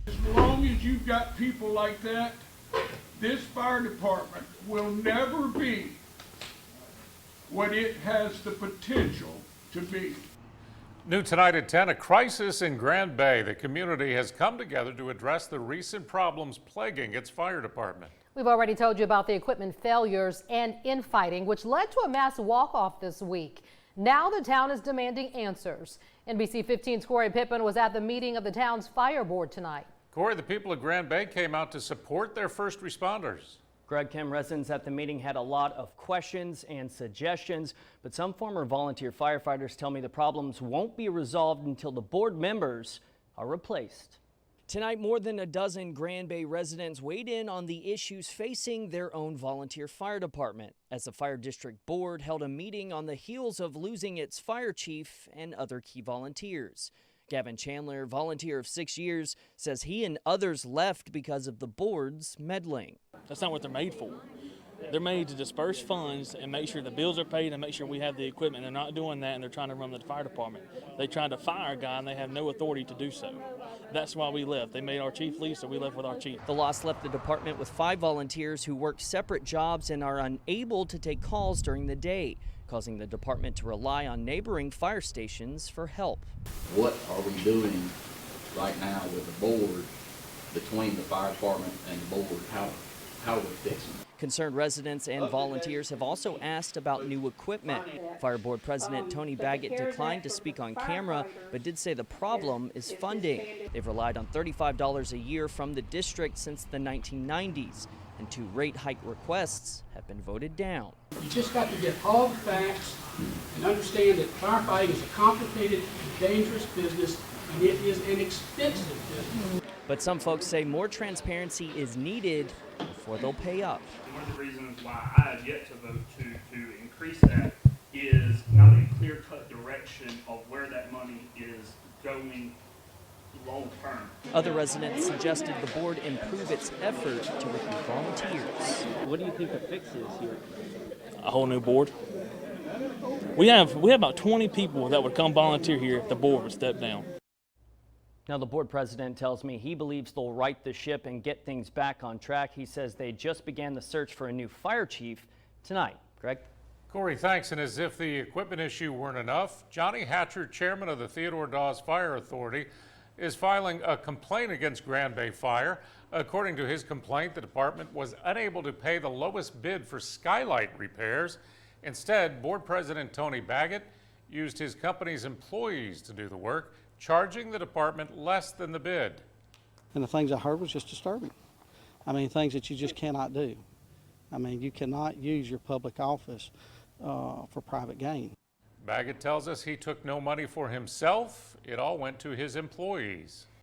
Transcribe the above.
As long as you've got people like that, this fire department will never be what it has the potential to be. New tonight at 10, a crisis in Grand Bay. The community has come together to address the recent problems plaguing its fire department. We've already told you about the equipment failures and infighting, which led to a mass walk-off this week. Now the town is demanding answers. NBC 15's Corey Pippin was at the meeting of the town's fire board tonight. Corey, the people of Grand Bay came out to support their first responders. Greg, Kim, residents at the meeting had a lot of questions and suggestions, but some former volunteer firefighters tell me the problems won't be resolved until the board members are replaced. Tonight, more than a dozen Grand Bay residents weighed in on the issues facing their own volunteer fire department as the fire district board held a meeting on the heels of losing its fire chief and other key volunteers. Gavin Chandler, volunteer of 6 years, says he and others left because of the board's meddling. That's not what they're made for. They're made to disperse funds and make sure the bills are paid and make sure we have the equipment. They're not doing that, and they're trying to run the fire department. They tried to fire a guy, and they have no authority to do so. That's why we left. They made our chief leave, so we left with our chief. The loss left the department with 5 volunteers who work separate jobs and are unable to take calls during the day, causing the department to rely on neighboring fire stations for help. What are we doing right now with the board, between the fire department and the board? How are we fixing it? Concerned residents and volunteers have also asked about new equipment. Fire Board President Tony Baggett declined to speak on camera, but did say the problem is funding. They've relied on $35 a year from the district since the 1990s, and 2 rate hike requests have been voted down. You just got to get all the facts and understand that firefighting is a complicated, dangerous business, and it is an expensive business. But some folks say more transparency is needed before they'll pay up. One of the reasons why I have yet to vote to increase that is not a clear-cut direction of where that money is going long term. Other residents suggested the board improve its effort to recruit volunteers. What do you think the fix is here? A whole new board. We have about 20 people that would come volunteer here if the board would step down. Now, the board president tells me he believes they'll right the ship and get things back on track. He says they just began the search for a new fire chief tonight. Greg? Corey, thanks. And as if the equipment issue weren't enough, Johnny Hatcher, chairman of the THEODORE-DAWES Fire Authority, is filing a complaint against Grand Bay Fire. According to his complaint, the department was unable to pay the lowest bid for skylight repairs. Instead, board president Tony Baggett used his company's employees to do the work, charging the department less than the bid. And the things I heard was just disturbing. I mean, things that you just cannot do. I mean, you cannot use your public office for private gain. Baggett tells us he took no money for himself. It all went to his employees.